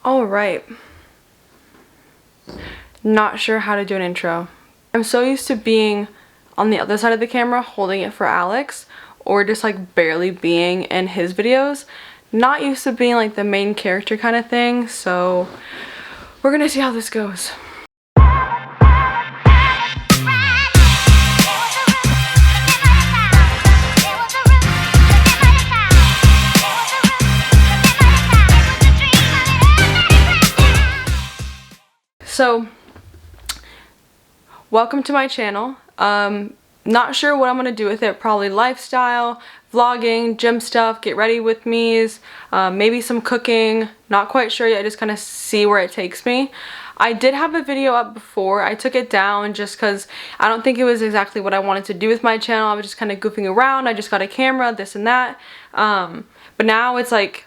Alright. Not sure how to do an intro. I'm so used to being on the other side of the camera holding it for Alex, or just like barely being in his videos. Not used to being like the main character kind of thing, so we're gonna see how this goes. So, welcome to my channel. Not sure what I'm gonna do with it. Probably lifestyle, vlogging, gym stuff, get ready with me's, maybe some cooking. Not quite sure yet, just kind of see where it takes me. I did have a video up before. I took it down just because I don't think it was exactly what I wanted to do with my channel. I was just kind of goofing around. I just got a camera, this and that. But now it's like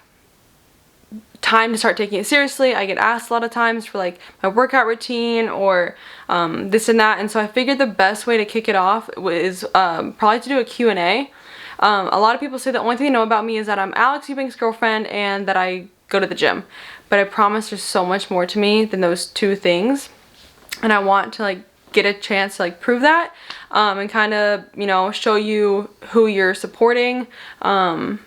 time to start taking it seriously. I get asked a lot of times for like my workout routine or this and that, and so I figured the best way to kick it off is probably to do a Q&A. A lot of people say the only thing they know about me is that I'm Alex Eubank's girlfriend and that I go to the gym, but I promise there's so much more to me than those two things, and I want to like get a chance to like prove that and kind of, you know, show you who you're supporting, because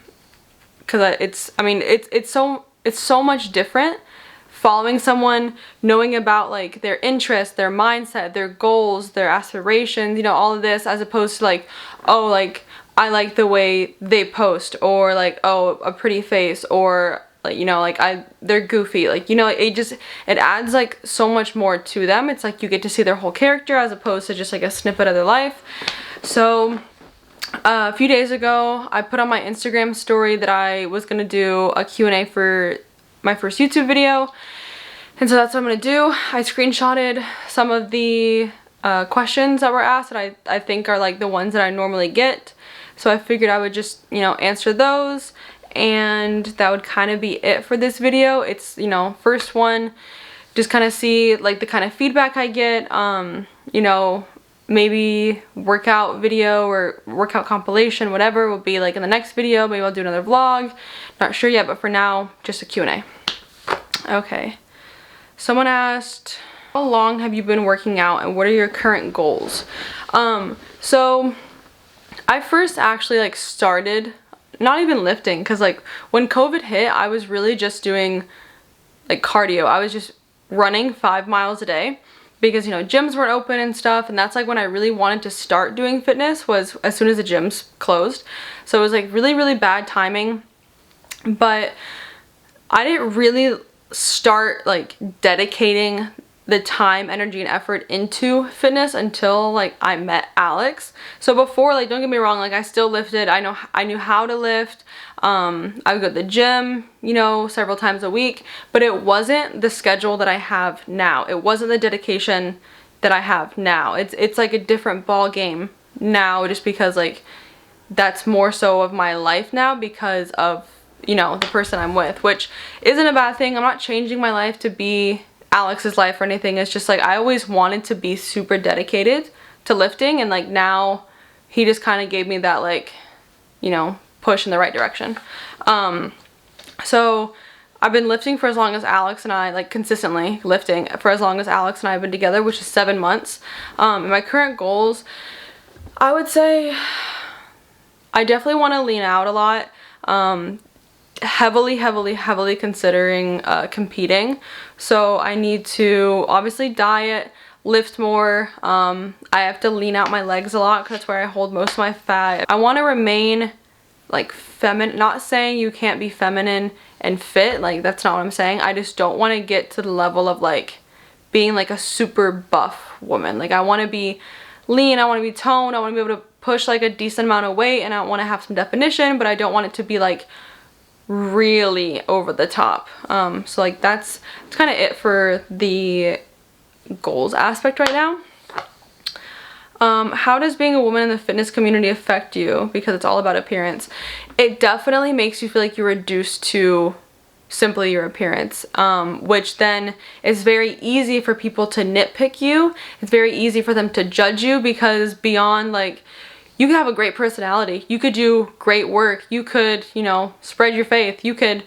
it's so much different following someone, knowing about like their interests, their mindset, their goals, their aspirations, you know, all of this, as opposed to like, oh, like I like the way they post, or like, oh, a pretty face, or like, you know, like they're goofy, like, you know, it adds like so much more to them. It's like you get to see their whole character as opposed to just like a snippet of their life. So a few days ago, I put on my Instagram story that I was going to do a Q&A for my first YouTube video. And so that's what I'm going to do. I screenshotted some of the questions that were asked that I think are like the ones that I normally get. So I figured I would just, you know, answer those. And that would kind of be it for this video. It's, you know, first one, just kind of see like the kind of feedback I get, you know, maybe workout video or workout compilation, whatever, will be like in the next video. Maybe I'll do another vlog. Not sure yet, but for now, just a Q&A. Okay. Someone asked, how long have you been working out and what are your current goals? So I first actually like started not even lifting, because like when COVID hit, I was really just doing like cardio. I was just running 5 miles a day, because, you know, gyms weren't open and stuff, and that's like when I really wanted to start doing fitness, was as soon as the gyms closed. So it was like really, really bad timing, but I didn't really start like dedicating the time, energy, and effort into fitness until like I met Alex. So before, like, don't get me wrong, like I still lifted. I knew how to lift. I would go to the gym, you know, several times a week, but it wasn't the schedule that I have now. It wasn't the dedication that I have now. It's like a different ball game now, just because like that's more so of my life now because of, you know, the person I'm with, which isn't a bad thing. I'm not changing my life to be Alex's life or anything. It's just like I always wanted to be super dedicated to lifting, and like now he just kind of gave me that, like, you know, push in the right direction. So I've been lifting for as long as Alex and I, like consistently lifting for as long as Alex and I have been together, which is 7 months. And my current goals, I would say I definitely want to lean out a lot. Heavily considering competing. So I need to obviously diet, lift more. I have to lean out my legs a lot because that's where I hold most of my fat. I want to remain like feminine. Not saying you can't be feminine and fit, like that's not what I'm saying. I just don't want to get to the level of like being like a super buff woman. Like I want to be lean, I want to be toned, I want to be able to push like a decent amount of weight, and I want to have some definition, but I don't want it to be like really over the top. So like that's kind of it for the goals aspect right now. How does being a woman in the fitness community affect you? Because it's all about appearance. It definitely makes you feel like you're reduced to simply your appearance, which then is very easy for people to nitpick you. It's very easy for them to judge you, because beyond like, you could have a great personality, you could do great work, you could, you know, spread your faith, you could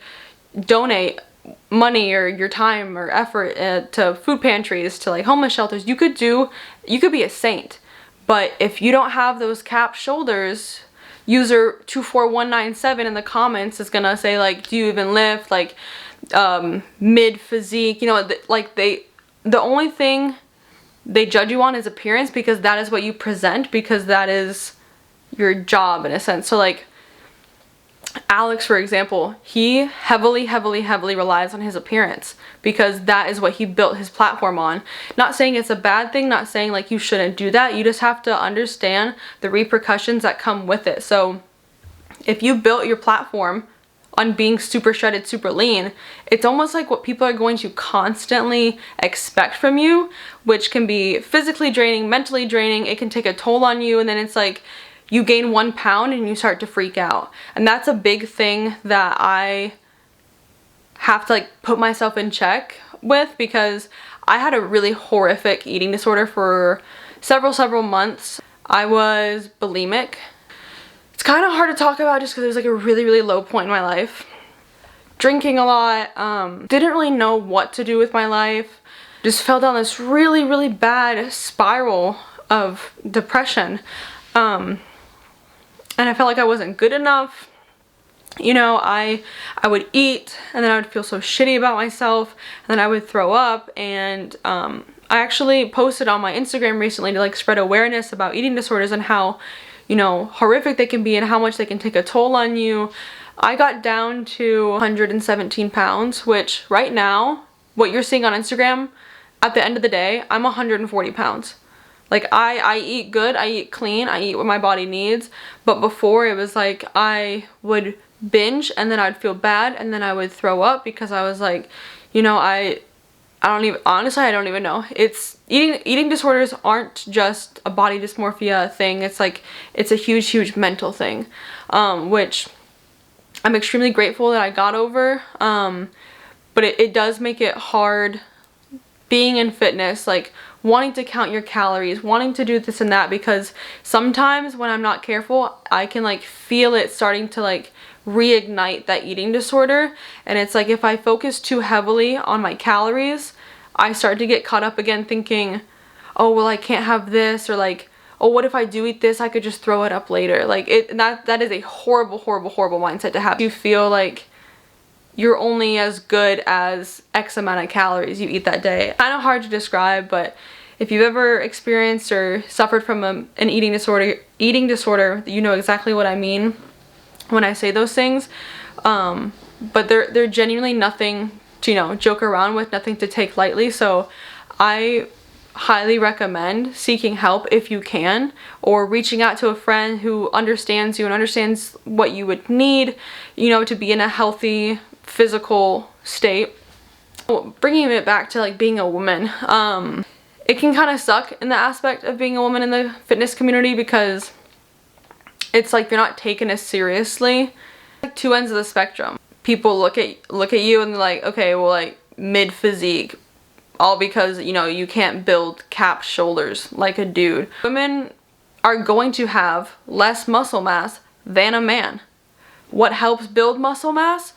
donate money or your time or effort to food pantries, to like homeless shelters. You could be a saint. But if you don't have those capped shoulders, user 24197 in the comments is gonna say like, do you even lift, like mid physique, you know, like the only thing they judge you on is appearance, because that is what you present, because that is your job in a sense. So like Alex, for example, he heavily relies on his appearance, because that is what he built his platform on. Not saying it's a bad thing, not saying like you shouldn't do that. You just have to understand the repercussions that come with it. So if you built your platform on being super shredded, super lean, it's almost like what people are going to constantly expect from you, which can be physically draining, mentally draining. It can take a toll on you, and then it's like you gain 1 pound and you start to freak out. And that's a big thing that I have to like put myself in check with, because I had a really horrific eating disorder for several months. I was bulimic. It's kind of hard to talk about just because it was like a really low point in my life. Drinking a lot, didn't really know what to do with my life. Just fell down this really bad spiral of depression. And I felt like I wasn't good enough. You know, I would eat and then I would feel so shitty about myself, and then I would throw up. And I actually posted on my Instagram recently to like spread awareness about eating disorders and how, you know, horrific they can be and how much they can take a toll on you. I got down to 117 pounds, which right now, what you're seeing on Instagram, at the end of the day, I'm 140 pounds. Like I eat good, I eat clean, I eat what my body needs. But before, it was like I would binge and then I'd feel bad and then I would throw up, because I was like, you know, I don't even know. It's eating disorders aren't just a body dysmorphia thing. It's like, it's a huge mental thing, which I'm extremely grateful that I got over. But it does make it hard being in fitness, like wanting to count your calories, wanting to do this and that, because sometimes when I'm not careful, I can like feel it starting to like reignite that eating disorder. And it's like, if I focus too heavily on my calories, I start to get caught up again thinking, oh well, I can't have this, or like, oh, what if I do eat this, I could just throw it up later. Like that is a horrible mindset to have. You feel like you're only as good as X amount of calories you eat that day. Kind of hard to describe, but if you've ever experienced or suffered from an eating disorder, you know exactly what I mean when I say those things. But they're genuinely nothing to, you know, joke around with, nothing to take lightly. So I highly recommend seeking help if you can, or reaching out to a friend who understands you and understands what you would need, you know, to be in a healthy physical state. Bringing it back to like being a woman, it can kind of suck in the aspect of being a woman in the fitness community, because it's like you're not taken as seriously. Like two ends of the spectrum. People look at you and they're like, okay, well, like mid physique, all because, you know, you can't build capped shoulders like a dude. Women are going to have less muscle mass than a man. What helps build muscle mass?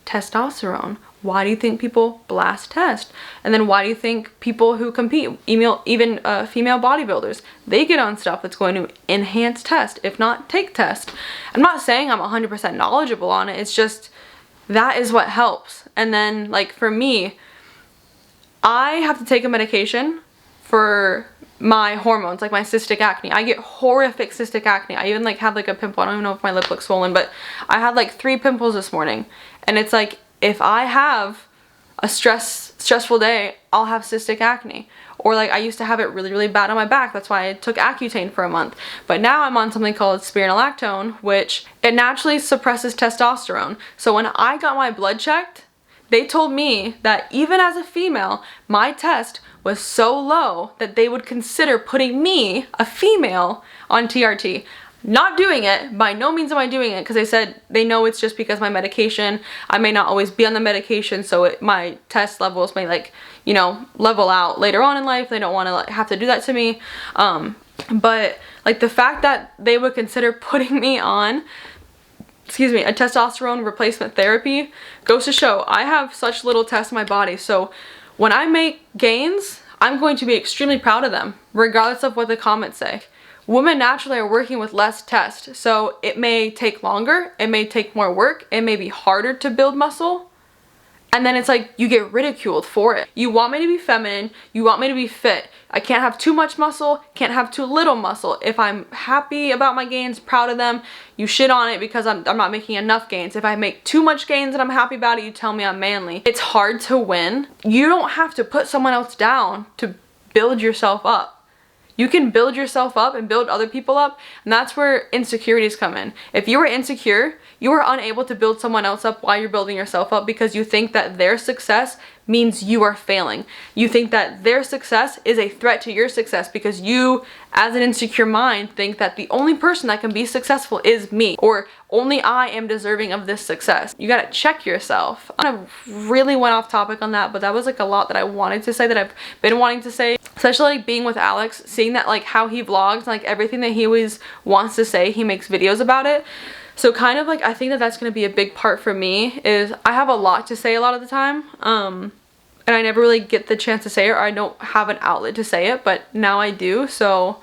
Testosterone. Why do you think people blast test? And then why do you think people who compete, even female bodybuilders, they get on stuff that's going to enhance test, if not take test? I'm not saying I'm 100% knowledgeable on it, it's just that is what helps. And then like for me, I have to take a medication for my hormones, like my cystic acne. I get horrific cystic acne. I even like have like a pimple. I don't even know if my lip looks swollen, but I had like 3 pimples this morning. And it's like, if I have a stressful day, I'll have cystic acne. Or like I used to have it really bad on my back. That's why I took Accutane for a month. But now I'm on something called spironolactone, which it naturally suppresses testosterone. So when I got my blood checked, they told me that even as a female, my test was so low that they would consider putting me, a female, on TRT. Not doing it, by no means am I doing it, because they said they know it's just because my medication, I may not always be on the medication, so my test levels may like, you know, level out later on in life. They don't want to like, have to do that to me. But like the fact that they would consider putting me on excuse me, a testosterone replacement therapy, goes to show I have such little tests in my body. So when I make gains, I'm going to be extremely proud of them, regardless of what the comments say. Women naturally are working with less test, so it may take longer, it may take more work, it may be harder to build muscle, and then it's like you get ridiculed for it. You want me to be feminine, you want me to be fit. I can't have too much muscle, can't have too little muscle. If I'm happy about my gains, proud of them, you shit on it because I'm not making enough gains. If I make too much gains and I'm happy about it, you tell me I'm manly. It's hard to win. You don't have to put someone else down to build yourself up. You can build yourself up and build other people up, and that's where insecurities come in. If you are insecure, you are unable to build someone else up while you're building yourself up because you think that their success means you are failing. You think that their success is a threat to your success because you, as an insecure mind, think that the only person that can be successful is me, or only I am deserving of this success. You gotta check yourself. I really went off topic on that, but that was like a lot that I wanted to say, that I've been wanting to say. Especially like being with Alex, seeing that like how he vlogs, like everything that he always wants to say, he makes videos about it. So kind of like I think that that's going to be a big part for me, is I have a lot to say a lot of the time, and I never really get the chance to say it, or I don't have an outlet to say it, but now I do. So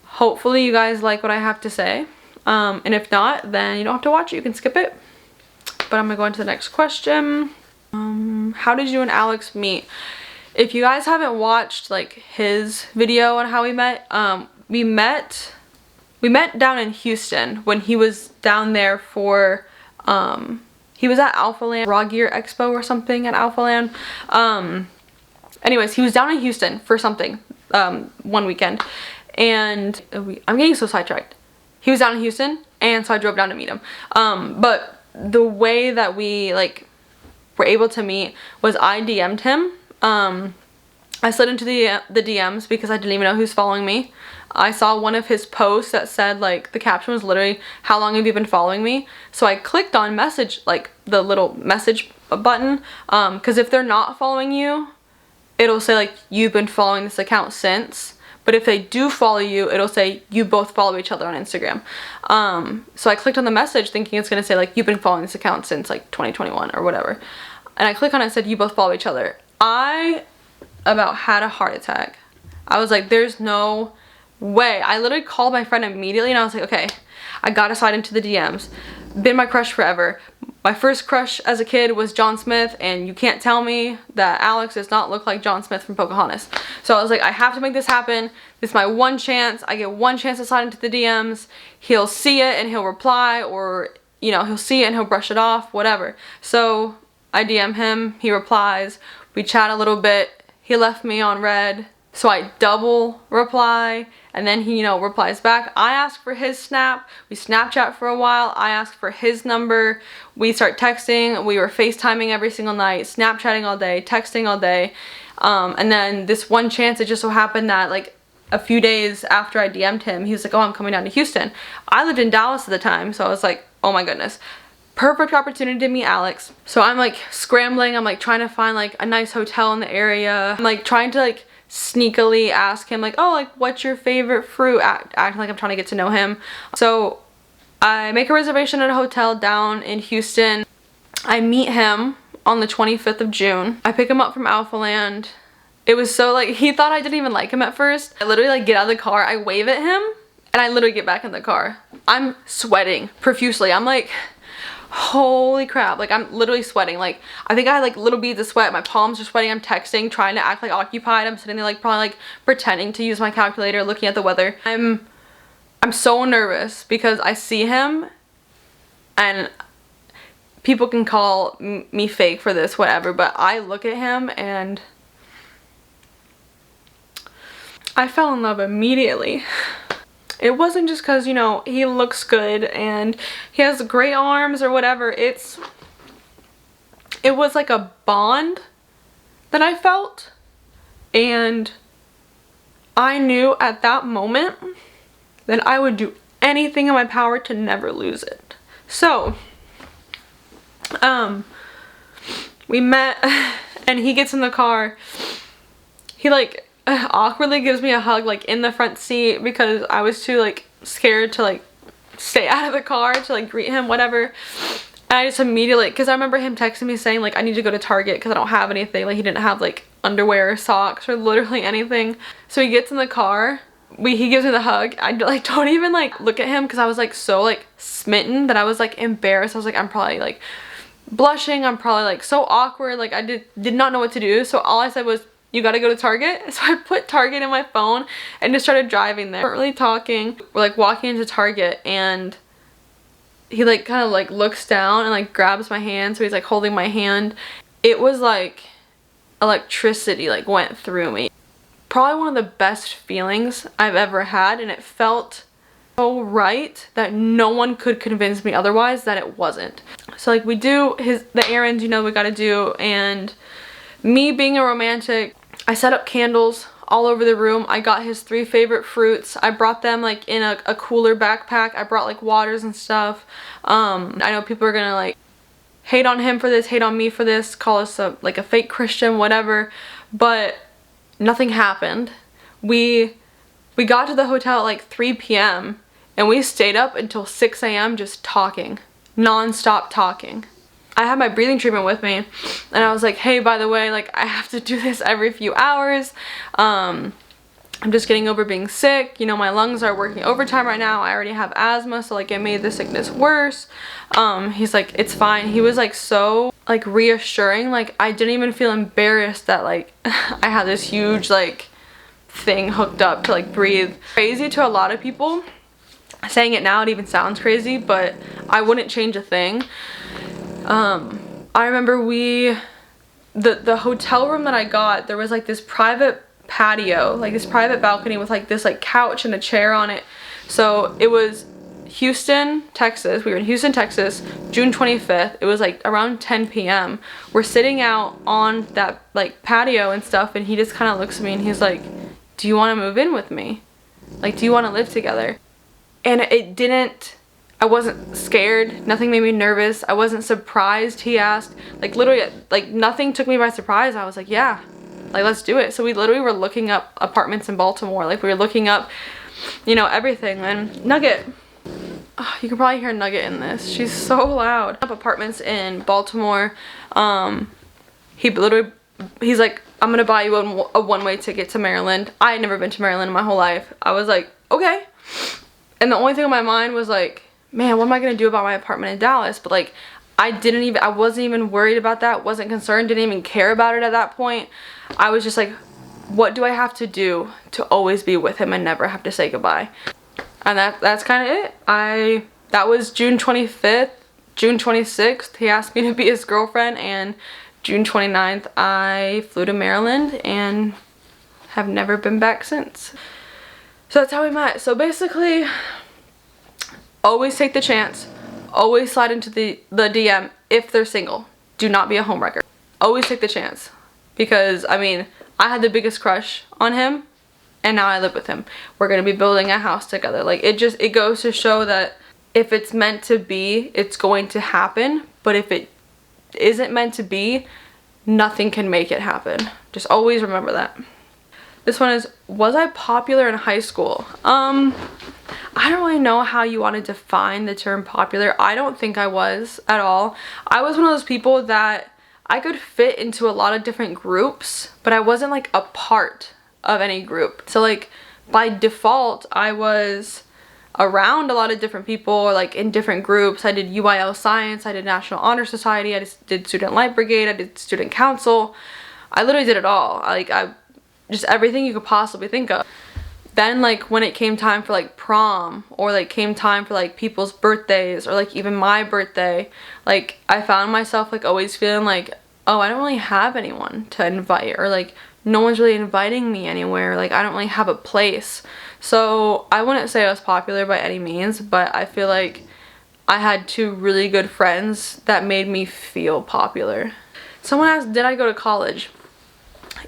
hopefully you guys like what I have to say, and if not, then you don't have to watch it, you can skip it. But I'm gonna go into the next question. How did you and Alex meet? If you guys haven't watched like his video on how we met, we met down in Houston when he was down there for, he was at Alphaland, Raw Gear Expo or something at Alphaland. Anyways, he was down in Houston for something, one weekend, and I'm getting so sidetracked. He was down in Houston, and so I drove down to meet him. But the way that we like were able to meet was I DM'd him. I slid into the DMs because I didn't even know who's following me. I saw one of his posts that said, like, the caption was literally, "How long have you been following me?" So I clicked on message, like the little message button, because if they're not following you, it'll say like, "You've been following this account since." But if they do follow you, it'll say you both follow each other on Instagram. So I clicked on the message thinking it's gonna say like, "You've been following this account since like 2021 or whatever." And I click on it and said, "You both follow each other." I about had a heart attack. I was like, there's no way. I literally called my friend immediately and I was like, okay, I gotta slide into the DMs. Been my crush forever. My first crush as a kid was John Smith, and you can't tell me that Alex does not look like John Smith from Pocahontas. So I was like, I have to make this happen. This is my one chance. I get one chance to slide into the DMs. He'll see it and he'll reply, or, you know, he'll see it and he'll brush it off, whatever. So I DM him, he replies, we chat a little bit, he left me on red, so I double reply, and then he, you know, replies back. I ask for his snap, we Snapchat for a while, I ask for his number, we start texting, we were FaceTiming every single night, Snapchatting all day, texting all day, and then this one chance, it just so happened that like a few days after I DM'd him, he was like, "Oh, I'm coming down to Houston." I lived in Dallas at the time, so I was like, oh my goodness. Perfect opportunity to meet Alex. So I'm like scrambling, I'm like trying to find like a nice hotel in the area. I'm like trying to like sneakily ask him like, "Oh, like what's your favorite fruit?" Acting like I'm trying to get to know him. So I make a reservation at a hotel down in Houston. I meet him on the 25th of June. I pick him up from Alphaland. It was so like, he thought I didn't even like him at first. I literally like get out of the car, I wave at him, and I literally get back in the car. I'm sweating profusely. I'm like, holy crap, like I'm literally sweating. Like I think I had like little beads of sweat, my palms are sweating, I'm texting, trying to act like occupied, I'm sitting there like probably like pretending to use my calculator, looking at the weather. I'm so nervous because I see him, and people can call me fake for this, whatever, but I look at him and I fell in love immediately. It wasn't just because, you know, he looks good and he has great arms or whatever. It was like a bond that I felt, and I knew at that moment that I would do anything in my power to never lose it. So, we met and he gets in the car. He like awkwardly gives me a hug like in the front seat because I was too like scared to like stay out of the car to like greet him, whatever. And I just immediately, because I remember him texting me saying like, I need to go to Target because I don't have anything. Like he didn't have like underwear or socks or literally anything. So he gets in the car, he gives me the hug. I like don't even like look at him because I was like so like smitten that I was like embarrassed. I was like, I'm probably like blushing, I'm probably like so awkward, like I did not know what to do. So all I said was, you gotta go to Target. So I put Target in my phone and just started driving there. We weren't really talking. We're like walking into Target and he like kind of like looks down and like grabs my hand. So he's like holding my hand. It was like electricity like went through me. Probably one of the best feelings I've ever had, and it felt so right that no one could convince me otherwise that it wasn't. So like we do the errands, you know, we gotta do, and me being a romantic, I set up candles all over the room. I got his 3 favorite fruits. I brought them like in a cooler backpack. I brought like waters and stuff. I know people are gonna like hate on him for this, hate on me for this, call us like a fake Christian, whatever, but nothing happened. We got to the hotel at like 3 p.m. and we stayed up until 6 a.m. just talking, non-stop talking. I had my breathing treatment with me and I was like, hey, by the way, like I have to do this every few hours. I'm just getting over being sick. You know, my lungs are working overtime right now. I already have asthma, so like it made the sickness worse. He's like, it's fine. He was like so like reassuring. Like I didn't even feel embarrassed that like I had this huge like thing hooked up to like breathe. Crazy to a lot of people. Saying it now, it even sounds crazy, but I wouldn't change a thing. I remember the hotel room that I got, there was like this private patio, like this private balcony with like this like couch and a chair on it. So it was Houston, Texas. We were in Houston, Texas, June 25th. It was like around 10 p.m. We're sitting out on that like patio and stuff, and he just kind of looks at me and he's like, do you want to move in with me? Like, do you want to live together? And it didn't, I wasn't scared. Nothing made me nervous. I wasn't surprised. He asked, like literally, like nothing took me by surprise. I was like, yeah, like let's do it. So we literally were looking up apartments in Baltimore. Like we were looking up, you know, everything. And Nugget, oh, you can probably hear Nugget in this. She's so loud. Up apartments in Baltimore. He's like, I'm gonna buy you a one-way ticket to Maryland. I had never been to Maryland in my whole life. I was like, okay. And the only thing on my mind was like, man, what am I gonna do about my apartment in Dallas? But like, I wasn't even worried about that, wasn't concerned, didn't even care about it at that point. I was just like, what do I have to do to always be with him and never have to say goodbye? And that's kind of it. That was June 25th, June 26th, he asked me to be his girlfriend, and June 29th, I flew to Maryland and have never been back since. So that's how we met. So basically, always take the chance. Always slide into the DM if they're single. Do not be a homewrecker. Always take the chance. Because, I mean, I had the biggest crush on him, and now I live with him. We're going to be building a house together. Like, it goes to show that if it's meant to be, it's going to happen. But if it isn't meant to be, nothing can make it happen. Just always remember that. This one is, was I popular in high school? I don't really know how you want to define the term popular. I don't think I was at all. I was one of those people that I could fit into a lot of different groups, but I wasn't like a part of any group. So like by default, I was around a lot of different people, or like in different groups. I did UIL science, I did National Honor Society, I did Student Life Brigade, I did Student Council. I literally did it all. I just everything you could possibly think of. Then like when it came time for like prom, or like came time for like people's birthdays, or like even my birthday, like I found myself like always feeling like, oh, I don't really have anyone to invite, or like no one's really inviting me anywhere, like I don't really have a place. So I wouldn't say I was popular by any means, but I feel like I had 2 really good friends that made me feel popular. Someone asked, did I go to college?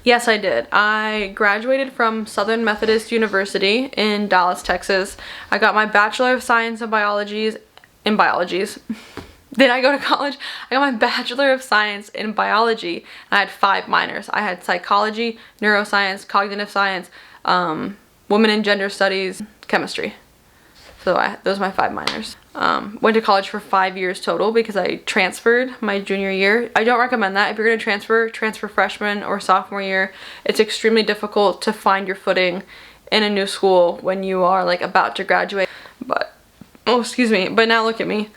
Yes, I did. I graduated from Southern Methodist University in Dallas, Texas. I got my Bachelor of Science in Biologies. Did I go to college? I got my Bachelor of Science in Biology, and I had 5 minors. I had psychology, neuroscience, cognitive science, women and gender studies, chemistry. So those are my 5 minors. Went to college for 5 years total because I transferred my junior year. I don't recommend that. If you're going to transfer freshman or sophomore year. It's extremely difficult to find your footing in a new school when you are like about to graduate. But, oh, excuse me. But now look at me.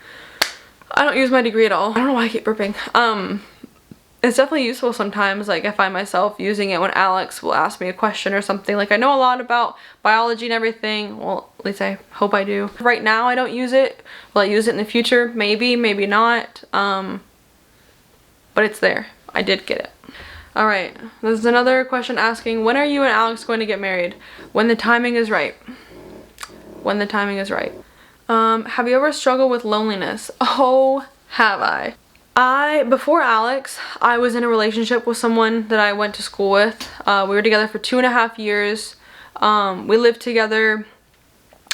I don't use my degree at all. I don't know why I keep burping. It's definitely useful sometimes. Like I find myself using it when Alex will ask me a question or something. Like I know a lot about biology and everything. Well, at least I hope I do. Right now I don't use it. Will I use it in the future? Maybe, maybe not. But it's there. I did get it. Alright, there's another question asking, when are you and Alex going to get married? When the timing is right. When the timing is right. Have you ever struggled with loneliness? Oh, have I. Before Alex, I was in a relationship with someone that I went to school with. We were together for 2.5 years. We lived together.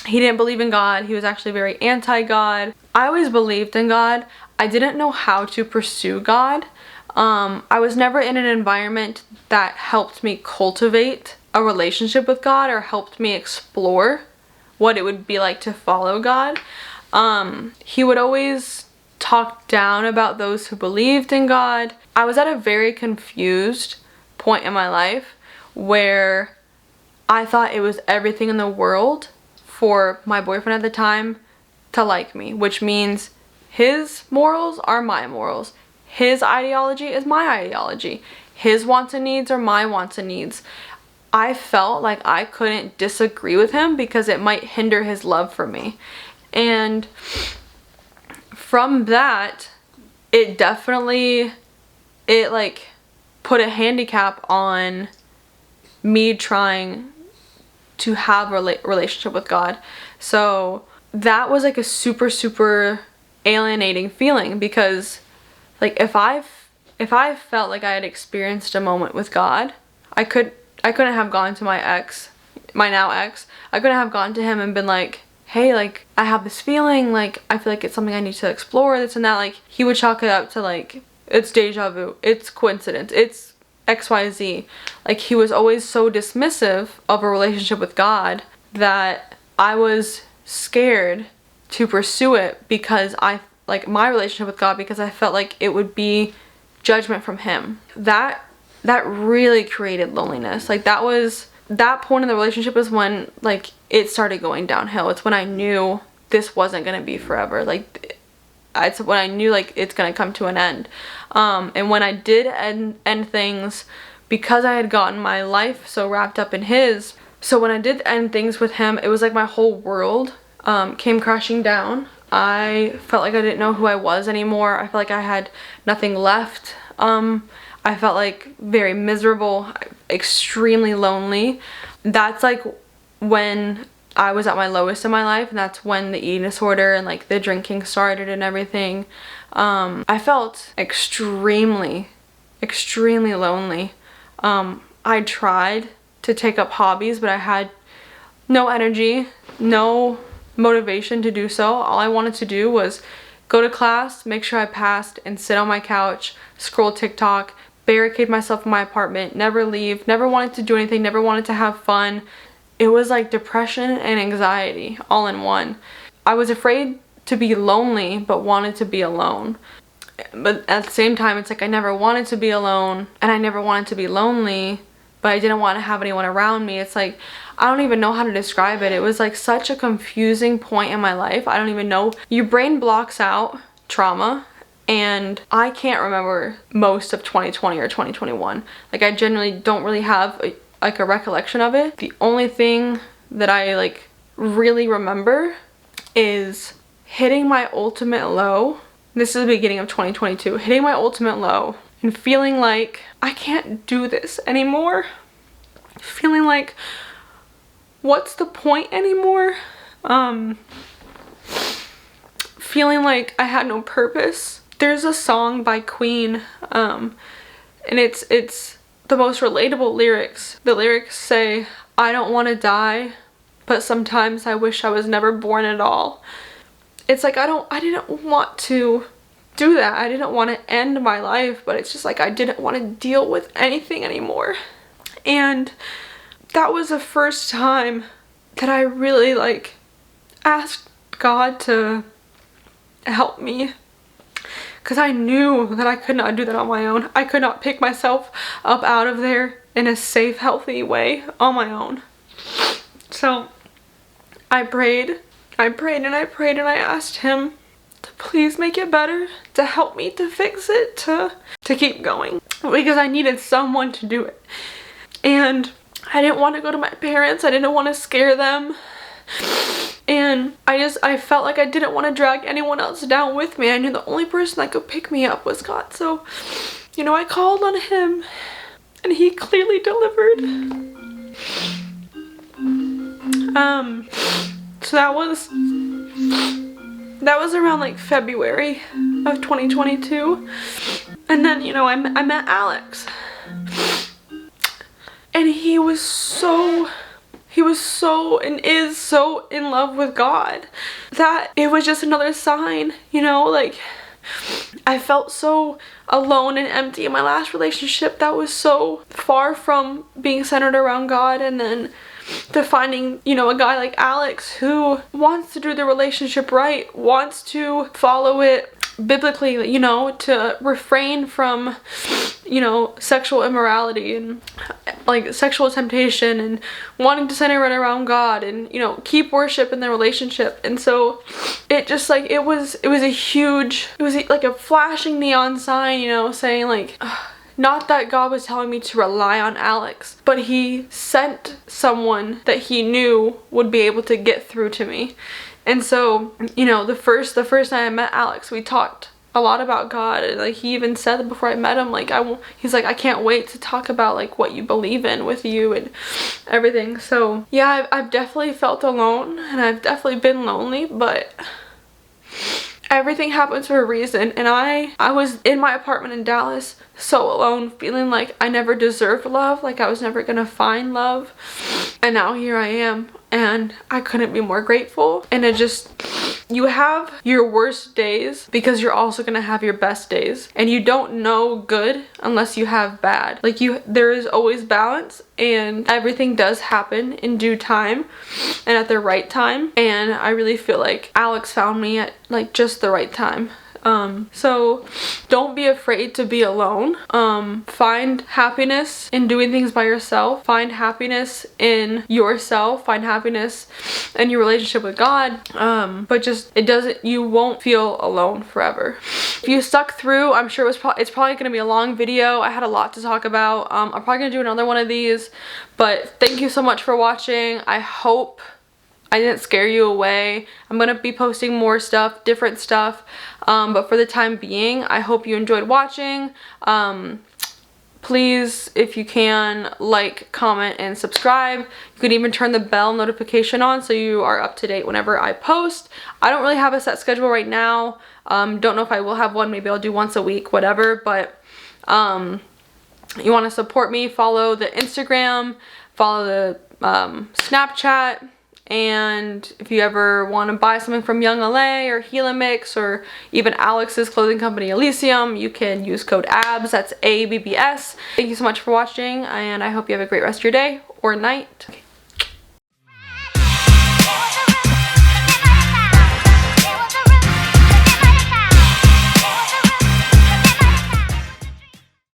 He didn't believe in God. He was actually very anti-God. I always believed in God. I didn't know how to pursue God. I was never in an environment that helped me cultivate a relationship with God or helped me explore what it would be like to follow God. He would always talk down about those who believed in God. I was at a very confused point in my life where I thought it was everything in the world for my boyfriend at the time to like me, which means his morals are my morals. His ideology is my ideology. His wants and needs are my wants and needs. I felt like I couldn't disagree with him because it might hinder his love for me. And from that, it like put a handicap on me trying to have a relationship with God. So that was like a super alienating feeling, because like if I felt like I had experienced a moment with God, I couldn't have gone to my now ex. I couldn't have gone to him and been like, hey, like I have this feeling, like I feel like it's something I need to explore, this and that. Like he would chalk it up to like, it's deja vu, it's coincidence, it's XYZ. Like he was always so dismissive of a relationship with God that I was scared to pursue it, because my relationship with God, because I felt like it would be judgment from him. That really created loneliness. Like that point in the relationship is when like it started going downhill. It's when I knew this wasn't gonna be forever. Like it's when I knew like it's gonna come to an end. And when I did end things, because I had gotten my life so wrapped up in his, so when I did end things with him, it was like my whole world came crashing down. I felt like I didn't know who I was anymore. I felt like I had nothing left. I felt like very miserable, extremely lonely. That's like when I was at my lowest in my life, and that's when the eating disorder and like the drinking started and everything. I felt extremely lonely. I tried to take up hobbies, but I had no energy, no motivation to do so. All I wanted to do was go to class, make sure I passed, and sit on my couch, scroll TikTok, barricade myself in my apartment, never leave, never wanted to do anything, never wanted to have fun. It was like depression and anxiety all in one. I was afraid to be lonely, but wanted to be alone. But at the same time, it's like I never wanted to be alone and I never wanted to be lonely, but I didn't want to have anyone around me. It's like, I don't even know how to describe it. It was like such a confusing point in my life. I don't even know. Your brain blocks out trauma, and I can't remember most of 2020 or 2021. Like I generally don't really have a recollection of it. The only thing that I like really remember is hitting my ultimate low. This is the beginning of 2022. Hitting my ultimate low and feeling like I can't do this anymore. Feeling like, what's the point anymore? Feeling like I had no purpose. There's a song by Queen, and it's the most relatable lyrics. The lyrics say, I don't want to die, but sometimes I wish I was never born at all. It's like I didn't want to do that. I didn't want to end my life, but it's just like I didn't want to deal with anything anymore. And that was the first time that I really like asked God to help me, because I knew that I could not do that on my own. I could not pick myself up out of there in a safe, healthy way on my own. So I prayed. I prayed and I prayed and I asked him to please make it better, to help me, to fix it, to keep going, because I needed someone to do it. And I didn't want to go to my parents. I didn't want to scare them. And I felt like I didn't want to drag anyone else down with me. I knew the only person that could pick me up was God. So, you know, I called on him and he clearly delivered. So that was around like February of 2022. And then, you know, I met Alex. And he was so and is so in love with God that it was just another sign, you know, like I felt so alone and empty in my last relationship that was so far from being centered around God, and then to finding, you know, a guy like Alex who wants to do the relationship right, wants to follow it biblically, you know, to refrain from, you know, sexual immorality and like sexual temptation, and wanting to center it around God, and, you know, keep worship in the relationship. And so it just like it was like a flashing neon sign, you know, saying like, not that God was telling me to rely on Alex, but he sent someone that he knew would be able to get through to me. And so, you know, the first night I met Alex, we talked a lot about God, and like he even said that before I met him, like he's like, I can't wait to talk about like what you believe in with you and everything. So yeah, I've definitely felt alone, and I've definitely been lonely, but everything happens for a reason. And I was in my apartment in Dallas, so alone, feeling like I never deserved love, like I was never gonna find love. And now here I am, and I couldn't be more grateful. And it just, you have your worst days because you're also gonna have your best days, and you don't know good unless you have bad. Like there is always balance, and everything does happen in due time and at the right time. And I really feel like Alex found me at like just the right time. So don't be afraid to be alone. Find happiness in doing things by yourself. Find happiness in yourself. Find happiness in your relationship with God. But just, you won't feel alone forever. If you stuck through, I'm sure it's probably going to be a long video. I had a lot to talk about. I'm probably going to do another one of these, but thank you so much for watching. I hope I didn't scare you away. I'm gonna be posting more stuff, different stuff, but for the time being, I hope you enjoyed watching. Please, if you can, like, comment, and subscribe. You could even turn the bell notification on so you are up to date whenever I post. I don't really have a set schedule right now. Don't know if I will have one. Maybe I'll do once a week, whatever, but you want to support me, follow the Instagram, follow the Snapchat. And if you ever want to buy something from YoungLA or Helimix or even Alex's clothing company ELYSIUM, you can use code ABBS. That's ABBS. Thank you so much for watching, and I hope you have a great rest of your day or night.